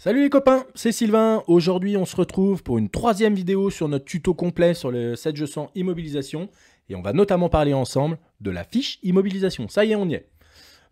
Salut les copains, c'est Sylvain. Aujourd'hui, on se retrouve pour une troisième vidéo sur notre tuto complet sur le 7G100 immobilisation. Et on va notamment parler ensemble de la fiche immobilisation. Ça y est, on y est.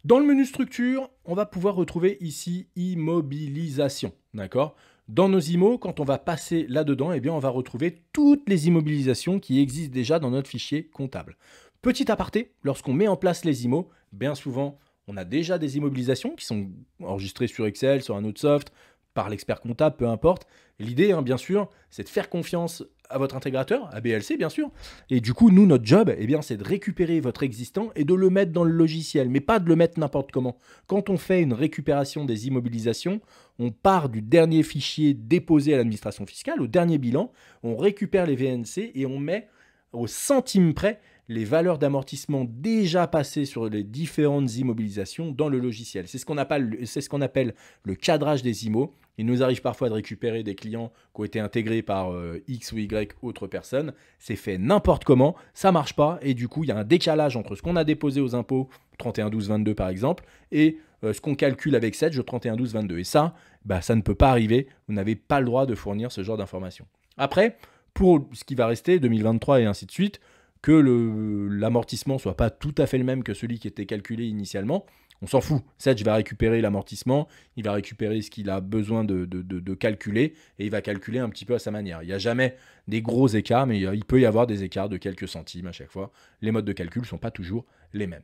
Dans le menu structure, on va pouvoir retrouver ici immobilisation. D'accord? Dans nos IMO, quand on va passer là-dedans, eh bien, on va retrouver toutes les immobilisations qui existent déjà dans notre fichier comptable. Petit aparté, lorsqu'on met en place les IMO, bien souvent, on a déjà des immobilisations qui sont enregistrées sur Excel, sur un autre soft, par l'expert comptable, peu importe. L'idée, bien sûr, c'est de faire confiance à votre intégrateur, à BLC bien sûr. Et du coup, nous, notre job, eh bien, c'est de récupérer votre existant et de le mettre dans le logiciel, mais pas de le mettre n'importe comment. Quand on fait une récupération des immobilisations, on part du dernier fichier déposé à l'administration fiscale, au dernier bilan, on récupère les VNC et on met au centime près les valeurs d'amortissement déjà passées sur les différentes immobilisations dans le logiciel. C'est ce qu'on appelle le cadrage des IMO. Il nous arrive parfois de récupérer des clients qui ont été intégrés par X ou Y autres personnes. C'est fait n'importe comment, ça ne marche pas et du coup, il y a un décalage entre ce qu'on a déposé aux impôts 31-12-22 par exemple et ce qu'on calcule avec 7, 31-12-22. Et ça, ça ne peut pas arriver. Vous n'avez pas le droit de fournir ce genre d'informations. Après, pour ce qui va rester, 2023 et ainsi de suite, que l'amortissement ne soit pas tout à fait le même que celui qui était calculé initialement, on s'en fout. Sedge va récupérer l'amortissement, il va récupérer ce qu'il a besoin de calculer, et il va calculer un petit peu à sa manière. Il n'y a jamais des gros écarts, mais il peut y avoir des écarts de quelques centimes à chaque fois. Les modes de calcul ne sont pas toujours les mêmes.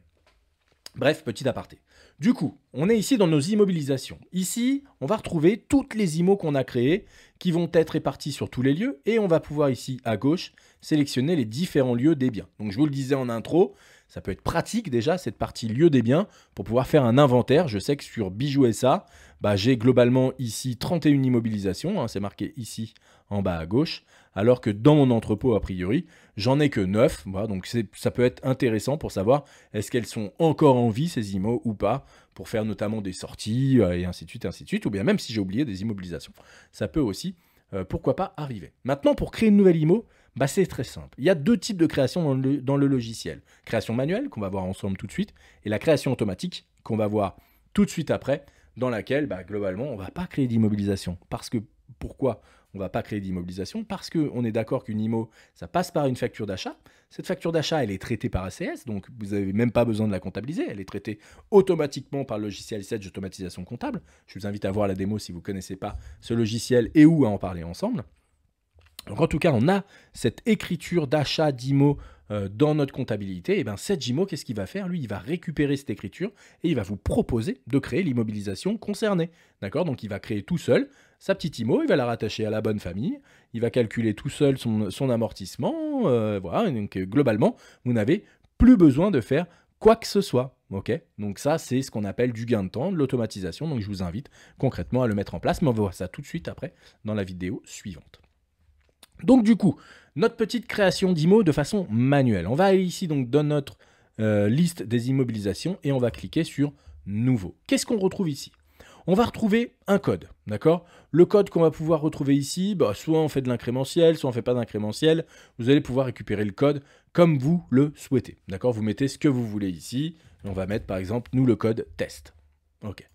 Bref, petit aparté. Du coup, on est ici dans nos immobilisations. Ici, on va retrouver toutes les IMO qu'on a créées qui vont être réparties sur tous les lieux et on va pouvoir ici, à gauche, sélectionner les différents lieux des biens. Donc, je vous le disais en intro, ça peut être pratique déjà, cette partie lieu des biens, pour pouvoir faire un inventaire. Je sais que sur Bijou SA, j'ai globalement ici 31 immobilisations, c'est marqué ici en bas à gauche, alors que dans mon entrepôt, a priori, j'en ai que 9. Voilà, donc ça peut être intéressant pour savoir est-ce qu'elles sont encore en vie, ces IMO, ou pas, pour faire notamment des sorties, et ainsi de suite, ou bien même si j'ai oublié des immobilisations. Ça peut aussi, pourquoi pas, arriver. Maintenant, pour créer une nouvelle IMO, c'est très simple. Il y a deux types de création dans le logiciel. Création manuelle, qu'on va voir ensemble tout de suite, et la création automatique, qu'on va voir tout de suite après, dans laquelle, globalement, on ne va pas créer d'immobilisation. Parce que, pourquoi on ne va pas créer d'immobilisation? Parce qu'on est d'accord qu'une IMO, ça passe par une facture d'achat. Cette facture d'achat, elle est traitée par ACS, donc vous n'avez même pas besoin de la comptabiliser. Elle est traitée automatiquement par le logiciel Sedge d'automatisation comptable. Je vous invite à voir la démo si vous ne connaissez pas ce logiciel et où à en parler ensemble. Donc en tout cas, on a cette écriture d'achat d'IMO dans notre comptabilité. Et bien cette IMO, qu'est-ce qu'il va faire? Lui, il va récupérer cette écriture et il va vous proposer de créer l'immobilisation concernée. D'accord? Donc il va créer tout seul sa petite IMO, il va la rattacher à la bonne famille, il va calculer tout seul son amortissement. Voilà, donc globalement, vous n'avez plus besoin de faire quoi que ce soit. Ok, donc ça, c'est ce qu'on appelle du gain de temps, de l'automatisation. Donc je vous invite concrètement à le mettre en place, mais on va voir ça tout de suite après dans la vidéo suivante. Donc du coup, notre petite création d'IMO de façon manuelle. On va aller ici donc dans notre liste des immobilisations et on va cliquer sur Nouveau. Qu'est-ce qu'on retrouve ici? On va retrouver un code, d'accord? Le code qu'on va pouvoir retrouver ici, soit on fait de l'incrémentiel, soit on ne fait pas d'incrémentiel. Vous allez pouvoir récupérer le code comme vous le souhaitez, d'accord? Vous mettez ce que vous voulez ici. Et on va mettre par exemple, nous, le code test. Ok.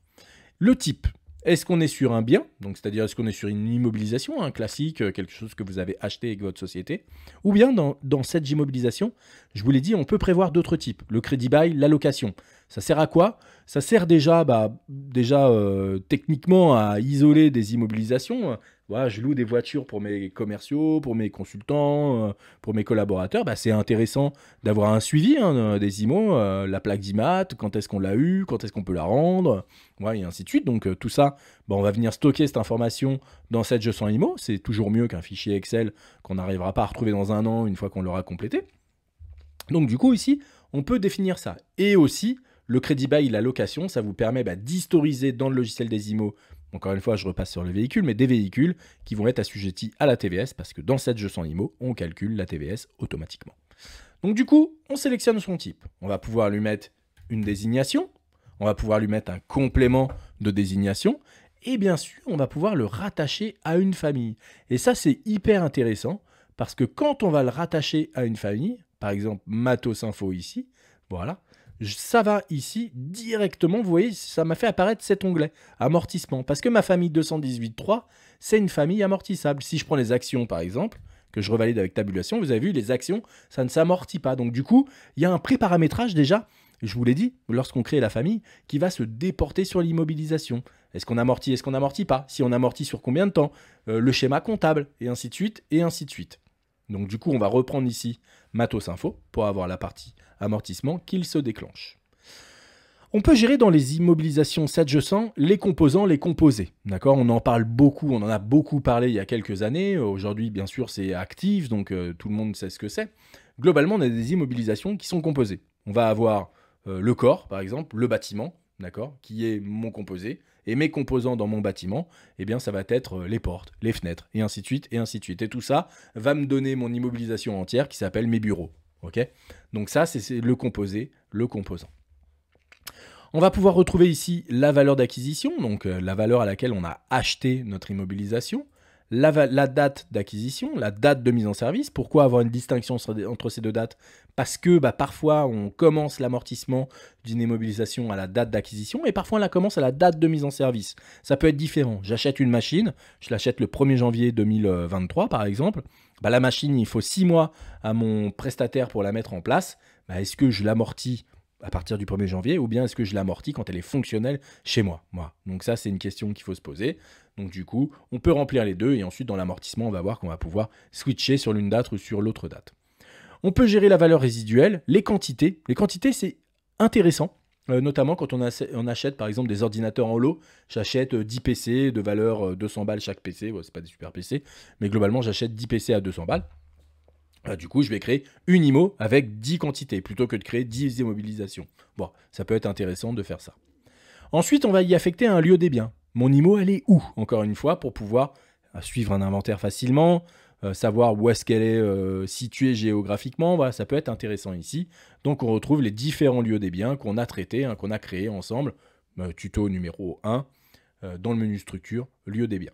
Le type. Est-ce qu'on est sur un bien, donc c'est-à-dire est-ce qu'on est sur une immobilisation, un classique, quelque chose que vous avez acheté avec votre société, ou bien dans cette immobilisation, je vous l'ai dit, on peut prévoir d'autres types, le crédit bail, la location. Ça sert à quoi? Ça sert déjà, techniquement à isoler des immobilisations. Voilà, je loue des voitures pour mes commerciaux, pour mes consultants, pour mes collaborateurs. C'est intéressant d'avoir un suivi des IMO, la plaque d'IMAT, quand est-ce qu'on l'a eu, quand est-ce qu'on peut la rendre, ouais, et ainsi de suite. Donc tout ça, on va venir stocker cette information dans cette G100 IMO. C'est toujours mieux qu'un fichier Excel qu'on n'arrivera pas à retrouver dans un an une fois qu'on l'aura complété. Donc du coup ici, on peut définir ça. Et aussi, le crédit bail, la location, ça vous permet d'historiser dans le logiciel des IMO, encore une fois, je repasse sur les véhicules, mais des véhicules qui vont être assujettis à la TVS, parce que dans cette G100 IMO, on calcule la TVS automatiquement. Donc du coup, on sélectionne son type. On va pouvoir lui mettre une désignation, on va pouvoir lui mettre un complément de désignation, et bien sûr, on va pouvoir le rattacher à une famille. Et ça, c'est hyper intéressant, parce que quand on va le rattacher à une famille, par exemple Matos Info ici, voilà, ça va ici directement, vous voyez, ça m'a fait apparaître cet onglet, amortissement. Parce que ma famille 218.3, c'est une famille amortissable. Si je prends les actions, par exemple, que je revalide avec tabulation, vous avez vu, les actions, ça ne s'amortit pas. Donc du coup, il y a un préparamétrage déjà, je vous l'ai dit, lorsqu'on crée la famille, qui va se déporter sur l'immobilisation. Est-ce qu'on amortit, est-ce qu'on n'amortit pas? Si on amortit sur combien de temps? Le schéma comptable, et ainsi de suite, et ainsi de suite. Donc du coup, on va reprendre ici Matos Info pour avoir la partie amortissement qu'il se déclenche. On peut gérer dans les immobilisations 7G100 les composants, les composés. D'accord, on en parle beaucoup, on en a beaucoup parlé il y a quelques années. Aujourd'hui, bien sûr, c'est actif, donc tout le monde sait ce que c'est. Globalement, on a des immobilisations qui sont composées. On va avoir le corps, par exemple, le bâtiment, d'accord, qui est mon composé. Et mes composants dans mon bâtiment, eh bien, ça va être les portes, les fenêtres, et ainsi de suite, et ainsi de suite. Et tout ça va me donner mon immobilisation entière qui s'appelle mes bureaux. Okay, donc ça, c'est le composé, le composant. On va pouvoir retrouver ici la valeur d'acquisition, donc la valeur à laquelle on a acheté notre immobilisation, la date d'acquisition, la date de mise en service. Pourquoi avoir une distinction entre ces deux dates? Parce que parfois, on commence l'amortissement d'une immobilisation à la date d'acquisition et parfois, on la commence à la date de mise en service. Ça peut être différent. J'achète une machine, je l'achète le 1er janvier 2023, par exemple. La machine, il faut 6 mois à mon prestataire pour la mettre en place. Est-ce que je l'amortis à partir du 1er janvier ou bien est-ce que je l'amortis quand elle est fonctionnelle chez moi? Donc ça, c'est une question qu'il faut se poser. Donc du coup, on peut remplir les deux et ensuite dans l'amortissement, on va voir qu'on va pouvoir switcher sur l'une date ou sur l'autre date. On peut gérer la valeur résiduelle, les quantités. Les quantités, c'est intéressant, notamment quand on achète par exemple des ordinateurs en lot. J'achète 10 PC de valeur 200 balles chaque PC. C'est pas des super PC, mais globalement, j'achète 10 PC à 200 balles. Du coup, je vais créer une IMO avec 10 quantités plutôt que de créer 10 immobilisations. Bon, ça peut être intéressant de faire ça. Ensuite, on va y affecter un lieu des biens. Mon IMO, elle est où? Encore une fois, pour pouvoir suivre un inventaire facilement, savoir où est-ce qu'elle est située géographiquement. Voilà, ça peut être intéressant ici. Donc, on retrouve les différents lieux des biens qu'on a traités, qu'on a créés ensemble. Tuto numéro 1, dans le menu structure, lieu des biens.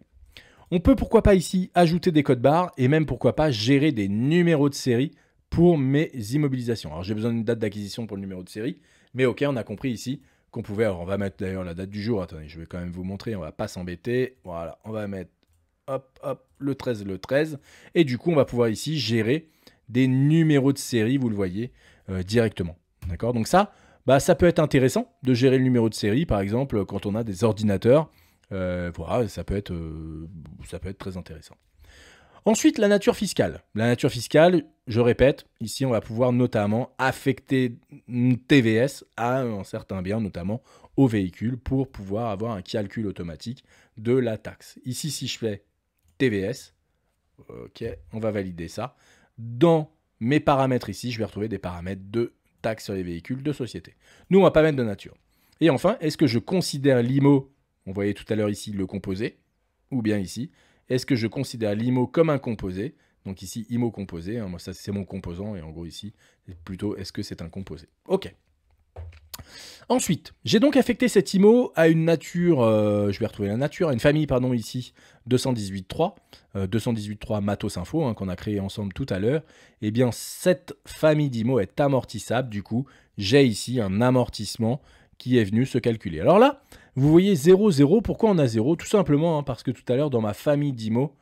On peut pourquoi pas ici ajouter des codes barres et même pourquoi pas gérer des numéros de série pour mes immobilisations. Alors j'ai besoin d'une date d'acquisition pour le numéro de série, mais ok, on a compris ici qu'on pouvait, alors on va mettre d'ailleurs la date du jour, attendez, je vais quand même vous montrer, on va pas s'embêter, voilà, on va mettre hop, le 13, et du coup on va pouvoir ici gérer des numéros de série, vous le voyez, directement. D'accord, donc ça peut être intéressant de gérer le numéro de série, par exemple, quand on a des ordinateurs. Voilà, ça peut être très intéressant. Ensuite, la nature fiscale. La nature fiscale, je répète, ici on va pouvoir notamment affecter TVS à un certain bien, notamment au véhicule, pour pouvoir avoir un calcul automatique de la taxe. Ici, si je fais TVS, ok, on va valider ça. Dans mes paramètres ici, je vais retrouver des paramètres de taxe sur les véhicules de société. Nous, on va pas mettre de nature. Et enfin, est-ce que je considère l'IMO, on voyait tout à l'heure ici le composé, ou bien ici, est-ce que je considère l'IMO comme un composé? Donc ici, IMO composé, moi ça c'est mon composant, et en gros ici, plutôt est-ce que c'est un composé? Ok. Ensuite, j'ai donc affecté cette IMO à une nature, je vais retrouver la nature, à une famille, pardon, ici, 218.3, 218.3 Matos Info, qu'on a créé ensemble tout à l'heure. Eh bien, cette famille d'IMO est amortissable, du coup, j'ai ici un amortissement qui est venu se calculer. Alors là, vous voyez 0, 0. Pourquoi on a 0? Tout simplement parce que tout à l'heure, dans ma famille d'IMO,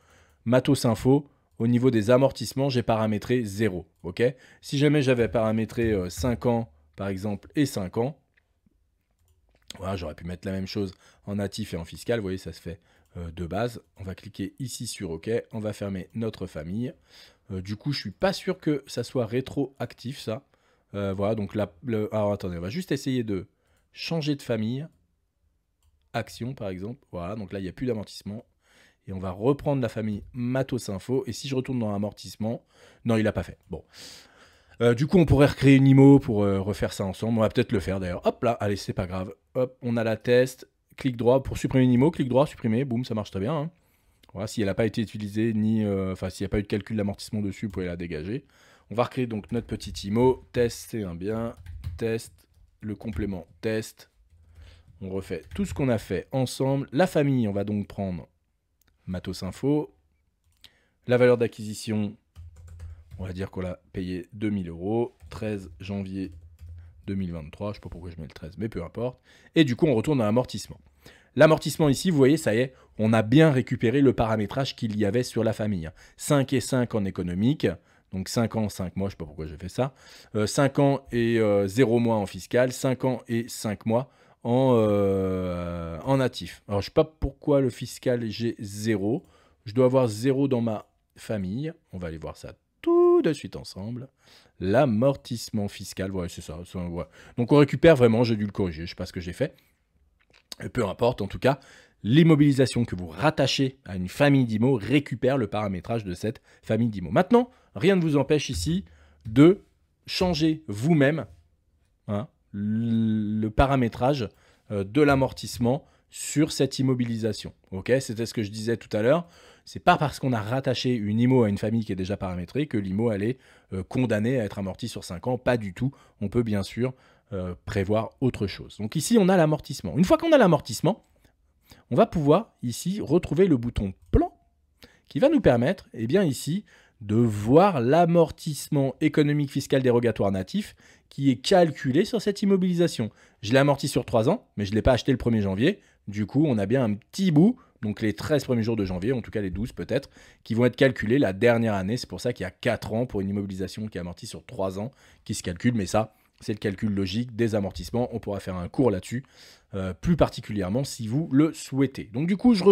Matos Info, au niveau des amortissements, j'ai paramétré 0. Okay, si jamais j'avais paramétré 5 ans, par exemple, et 5 ans, voilà, j'aurais pu mettre la même chose en natif et en fiscal. Vous voyez, ça se fait de base. On va cliquer ici sur OK. On va fermer notre famille. Du coup, je ne suis pas sûr que ça soit rétroactif, ça. Voilà, donc là, alors attendez, on va juste essayer de changer de famille, action par exemple, voilà, donc là il n'y a plus d'amortissement, et on va reprendre la famille Matos Info, et si je retourne dans l'amortissement, non il n'a pas fait, bon. Du coup on pourrait recréer une IMO pour refaire ça ensemble, on va peut-être le faire d'ailleurs, hop là, allez c'est pas grave, hop, on a la test, clic droit pour supprimer une IMO, clic droit, supprimer, boum, ça marche très bien, hein. Voilà, si elle n'a pas été utilisée, ni, s'il n'y a pas eu de calcul d'amortissement dessus, vous pouvez la dégager. On va recréer donc notre petite IMO, test c'est un bien, test, le complément test, on refait tout ce qu'on a fait ensemble. La famille, on va donc prendre Matos Info. La valeur d'acquisition, on va dire qu'on l'a payé 2000 €, 13 janvier 2023, je ne sais pas pourquoi je mets le 13, mais peu importe. Et du coup, on retourne dans l'amortissement. L'amortissement ici, vous voyez, ça y est, on a bien récupéré le paramétrage qu'il y avait sur la famille. 5 et 5 en économique, donc 5 ans, 5 mois, je ne sais pas pourquoi j'ai fait ça. 5 ans et 0 mois en fiscal, 5 ans et 5 mois en natif. Alors, je ne sais pas pourquoi le fiscal, j'ai 0. Je dois avoir 0 dans ma famille. On va aller voir ça tout de suite ensemble. L'amortissement fiscal, ouais, c'est ça. Ouais. Donc, on récupère vraiment, j'ai dû le corriger, je ne sais pas ce que j'ai fait. Peu importe, en tout cas, l'immobilisation que vous rattachez à une famille d'IMO récupère le paramétrage de cette famille d'IMO. Maintenant, rien ne vous empêche ici de changer vous-même le paramétrage de l'amortissement sur cette immobilisation. Ok, c'était ce que je disais tout à l'heure. C'est pas parce qu'on a rattaché une IMO à une famille qui est déjà paramétrée que l'IMO elle est condamnée à être amortie sur 5 ans. Pas du tout. On peut bien sûr prévoir autre chose. Donc ici, on a l'amortissement. Une fois qu'on a l'amortissement, on va pouvoir ici retrouver le bouton plan qui va nous permettre, eh bien ici, de voir l'amortissement économique fiscal dérogatoire natif qui est calculé sur cette immobilisation. Je l'ai amorti sur 3 ans, mais je ne l'ai pas acheté le 1er janvier. Du coup, on a bien un petit bout, donc les 13 premiers jours de janvier, en tout cas les 12 peut-être, qui vont être calculés la dernière année. C'est pour ça qu'il y a 4 ans pour une immobilisation qui est amortie sur 3 ans qui se calcule, mais ça, c'est le calcul logique des amortissements. On pourra faire un cours là-dessus, plus particulièrement si vous le souhaitez. Donc du coup, je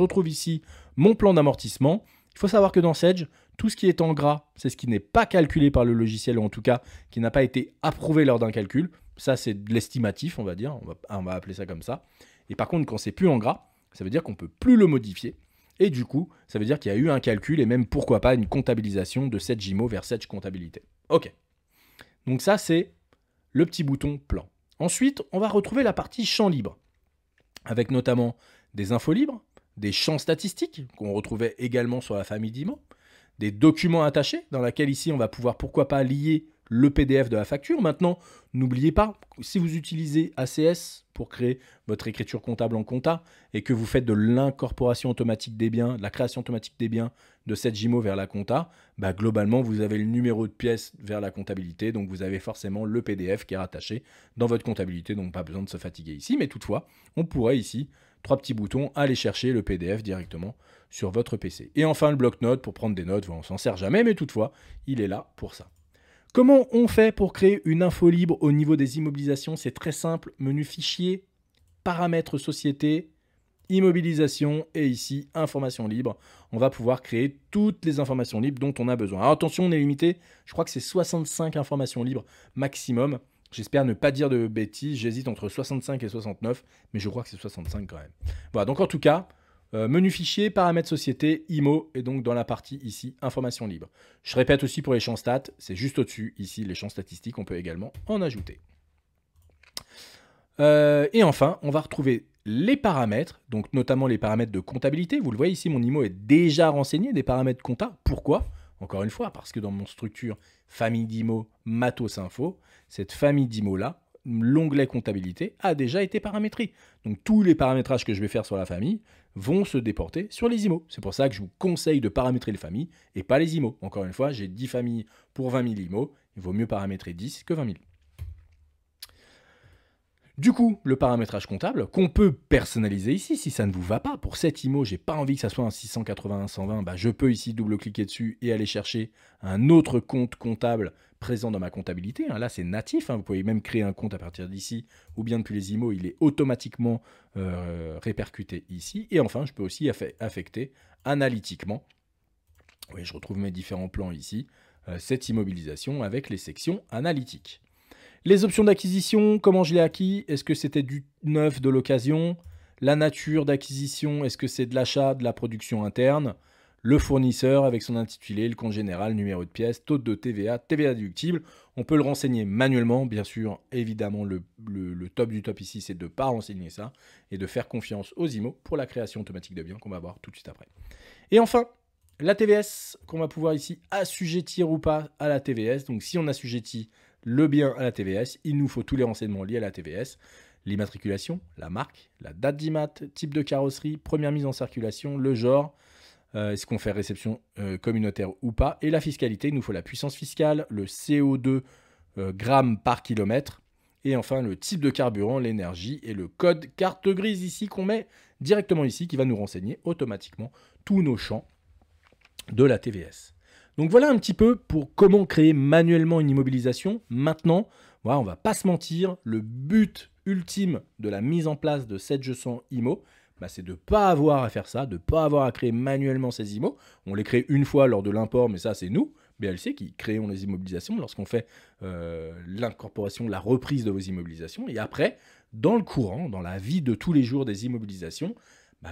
retrouve ici mon plan d'amortissement. Il faut savoir que dans Sedge, tout ce qui est en gras, c'est ce qui n'est pas calculé par le logiciel, ou en tout cas qui n'a pas été approuvé lors d'un calcul. Ça, c'est de l'estimatif, on va dire. On va appeler ça comme ça. Et par contre, quand c'est plus en gras, ça veut dire qu'on ne peut plus le modifier. Et du coup, ça veut dire qu'il y a eu un calcul et même, pourquoi pas, une comptabilisation de Sedge IMO vers Sedge comptabilité. OK. Donc ça, c'est le petit bouton plan. Ensuite, on va retrouver la partie champ libre, avec notamment des infos libres, des champs statistiques qu'on retrouvait également sur la famille d'IMO, des documents attachés dans lesquels ici on va pouvoir pourquoi pas lier le PDF de la facture. Maintenant, n'oubliez pas, si vous utilisez ACS pour créer votre écriture comptable en compta et que vous faites de l'incorporation automatique des biens, de la création automatique des biens de cette JIMO vers la compta, bah globalement, vous avez le numéro de pièce vers la comptabilité, donc vous avez forcément le PDF qui est rattaché dans votre comptabilité, donc pas besoin de se fatiguer ici. Mais toutefois, on pourrait ici, 3 petits boutons, aller chercher le PDF directement sur votre PC. Et enfin, le bloc-notes pour prendre des notes. On s'en sert jamais, mais toutefois, il est là pour ça. Comment on fait pour créer une info libre au niveau des immobilisations? C'est très simple. Menu fichier, paramètres société, immobilisation et ici, information libre. On va pouvoir créer toutes les informations libres dont on a besoin. Alors attention, on est limité. Je crois que c'est 65 informations libres maximum. J'espère ne pas dire de bêtises. J'hésite entre 65 et 69, mais je crois que c'est 65 quand même. Voilà, donc en tout cas, menu fichier, paramètres société, IMO, et donc dans la partie ici, information libre. Je répète aussi pour les champs stats, c'est juste au-dessus, ici, les champs statistiques, on peut également en ajouter. Et enfin, on va retrouver les paramètres, donc notamment les paramètres de comptabilité. Vous le voyez ici, mon IMO est déjà renseigné des paramètres compta. Pourquoi? Encore une fois, parce que dans mon structure famille d'IMO Matos Info, cette famille d'IMO-là, l'onglet comptabilité a déjà été paramétré. Donc tous les paramétrages que je vais faire sur la famille vont se déporter sur les IMO. C'est pour ça que je vous conseille de paramétrer les familles et pas les IMO. Encore une fois, j'ai 10 familles pour 20 000 IMO. Il vaut mieux paramétrer 10 que 20 000. Du coup, le paramétrage comptable, qu'on peut personnaliser ici, si ça ne vous va pas, pour cet IMO, j'ai pas envie que ça soit un 681-120, bah je peux ici double-cliquer dessus et aller chercher un autre compte comptable présent dans ma comptabilité. Là, c'est natif, vous pouvez même créer un compte à partir d'ici, ou bien depuis les IMO, il est automatiquement répercuté ici. Et enfin, je peux aussi affecter analytiquement, oui, je retrouve mes différents plans ici, cette immobilisation avec les sections analytiques. Les options d'acquisition, comment je l'ai acquis? Est-ce que c'était du neuf, de l'occasion? La nature d'acquisition, est-ce que c'est de l'achat, de la production interne? Le fournisseur avec son intitulé, le compte général, numéro de pièce, taux de TVA, TVA déductible. On peut le renseigner manuellement, bien sûr. Évidemment, le top du top ici, c'est de ne pas renseigner ça et de faire confiance aux IMO pour la création automatique de biens qu'on va voir tout de suite après. Et enfin, la TVS qu'on va pouvoir ici assujettir ou pas à la TVS. Donc si on assujettit le bien à la TVS, il nous faut tous les renseignements liés à la TVS. L'immatriculation, la marque, la date d'IMAT, type de carrosserie, première mise en circulation, le genre, est-ce qu'on fait réception communautaire ou pas, et la fiscalité, il nous faut la puissance fiscale, le CO2 grammes par kilomètre, Et enfin, le type de carburant, l'énergie et le code carte grise ici qu'on met directement ici qui va nous renseigner automatiquement tous nos champs de la TVS. Donc voilà un petit peu pour comment créer manuellement une immobilisation. Maintenant, voilà, on ne va pas se mentir, le but ultime de la mise en place de cette G100 IMO, c'est de ne pas avoir à faire ça, de ne pas avoir à créer manuellement ces IMO. On les crée une fois lors de l'import, mais ça c'est nous, BLC, qui créons les immobilisations lorsqu'on fait l'incorporation, la reprise de vos immobilisations. Et après, dans le courant, dans la vie de tous les jours des immobilisations,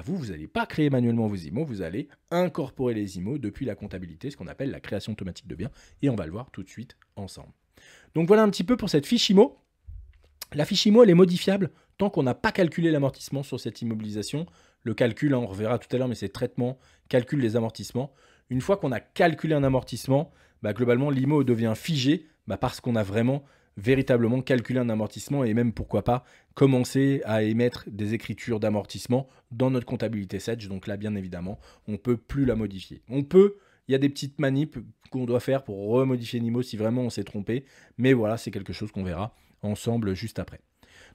vous n'allez pas créer manuellement vos IMO, vous allez incorporer les IMO depuis la comptabilité, ce qu'on appelle la création automatique de biens, et on va le voir tout de suite ensemble. Donc voilà un petit peu pour cette fiche IMO. La fiche IMO, elle est modifiable tant qu'on n'a pas calculé l'amortissement sur cette immobilisation. Le calcul, on reverra tout à l'heure, mais c'est traitement, calcul des amortissements. Une fois qu'on a calculé un amortissement, globalement, l'IMO devient figé parce qu'on a vraiment véritablement calculer un amortissement et même pourquoi pas commencer à émettre des écritures d'amortissement dans notre comptabilité Sedge. Donc là, bien évidemment, on ne peut plus la modifier. Il y a des petites manips qu'on doit faire pour remodifier l'IMO si vraiment on s'est trompé. Mais voilà, c'est quelque chose qu'on verra ensemble juste après.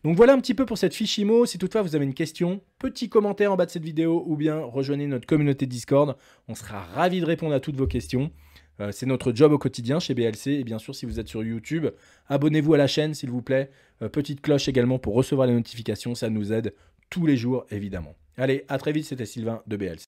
Donc voilà un petit peu pour cette fiche IMO. Si toutefois vous avez une question, petit commentaire en bas de cette vidéo ou bien rejoignez notre communauté Discord. On sera ravis de répondre à toutes vos questions. C'est notre job au quotidien chez BLC. Et bien sûr, si vous êtes sur YouTube, abonnez-vous à la chaîne s'il vous plaît. Petite cloche également pour recevoir les notifications. Ça nous aide tous les jours évidemment. Allez, à très vite, c'était Sylvain de BLC.